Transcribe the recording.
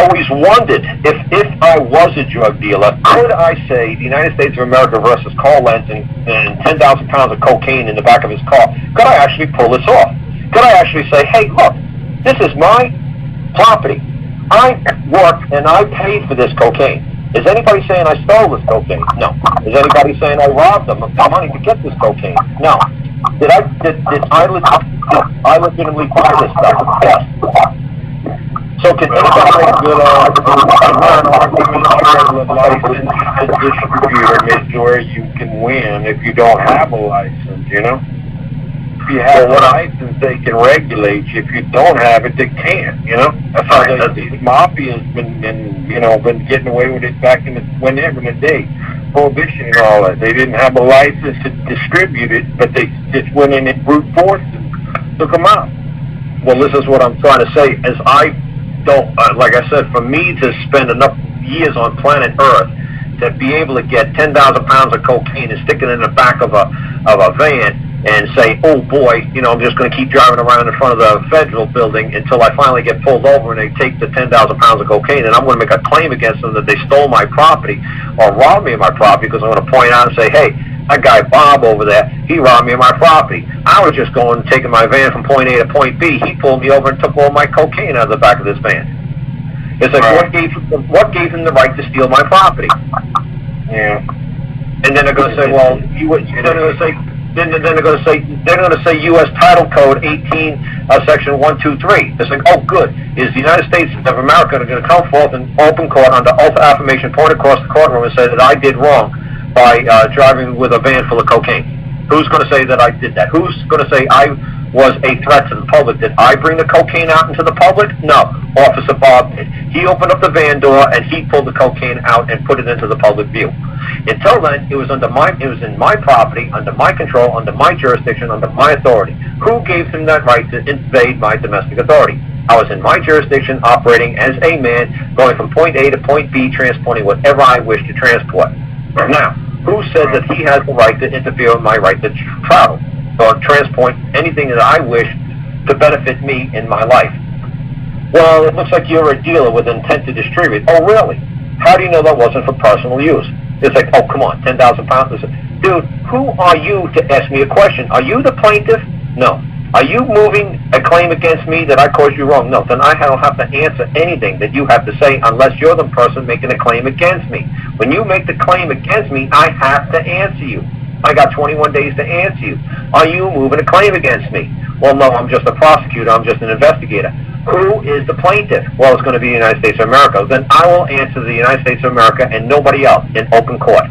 always wondered if I was a drug dealer, could I say the United States of America versus Karl Lentz and 10,000 pounds of cocaine in the back of his car, could I actually pull this off? Could I actually say, hey, look, this is my property. I worked and I paid for this cocaine. Is anybody saying I stole this cocaine? No. Is anybody saying I robbed them of money to get this cocaine? No. Did I legitimately buy this stuff? Yes. So can anybody make a good license to distributor where you can win if you don't have a license, you know? If you have a license, they can regulate you. If you don't have it, they can't, you know? That's how the mafia's been getting away with it back in the day. Prohibition and all that. They didn't have a license to distribute it, but they just went in and brute force and took them out. Well, this is what I'm trying to say, is I don't, like I said, for me to spend enough years on planet Earth to be able to get 10,000 pounds of cocaine and stick it in the back of a van and say, oh boy, you know, I'm just going to keep driving around in front of the federal building until I finally get pulled over and they take the 10,000 pounds of cocaine, and I'm going to make a claim against them that they stole my property or robbed me of my property, because I'm going to point out and say, hey, that guy Bob over there, he robbed me of my property. I was just going and taking my van from point A to point B. He pulled me over and took all my cocaine out of the back of this van. It's like, what gave him the right to steal my property? Yeah. And then they're going to say, well, then they're going to say U.S. Title Code 18, Section 123. It's like, oh, good. Is the United States of America going to come forth in open court under oath of affirmation, point across the courtroom and say that I did wrong by driving with a van full of cocaine? Who's going to say that I did that? Who's going to say I was a threat to the public? Did I bring the cocaine out into the public? No. Officer Bob did. He opened up the van door and he pulled the cocaine out and put it into the public view. Until then, it was in my property, under my control, under my jurisdiction, under my authority. Who gave him that right to invade my domestic authority? I was in my jurisdiction, operating as a man, going from point A to point B, transporting whatever I wish to transport. Now, who said that he has the right to interfere with my right to travel or transport anything that I wish to benefit me in my life? Well, it looks like you're a dealer with intent to distribute. Oh, really? How do you know that wasn't for personal use? It's like, oh, come on, 10,000 pounds. Dude, who are you to ask me a question? Are you the plaintiff? No. Are you moving a claim against me that I caused you wrong? No. Then I don't have to answer anything that you have to say unless you're the person making a claim against me. When you make the claim against me, I have to answer you. I got 21 days to answer you. Are you moving a claim against me? Well, no, I'm just a prosecutor. I'm just an investigator. Who is the plaintiff? Well, it's going to be the United States of America. Then I will answer the United States of America and nobody else in open court.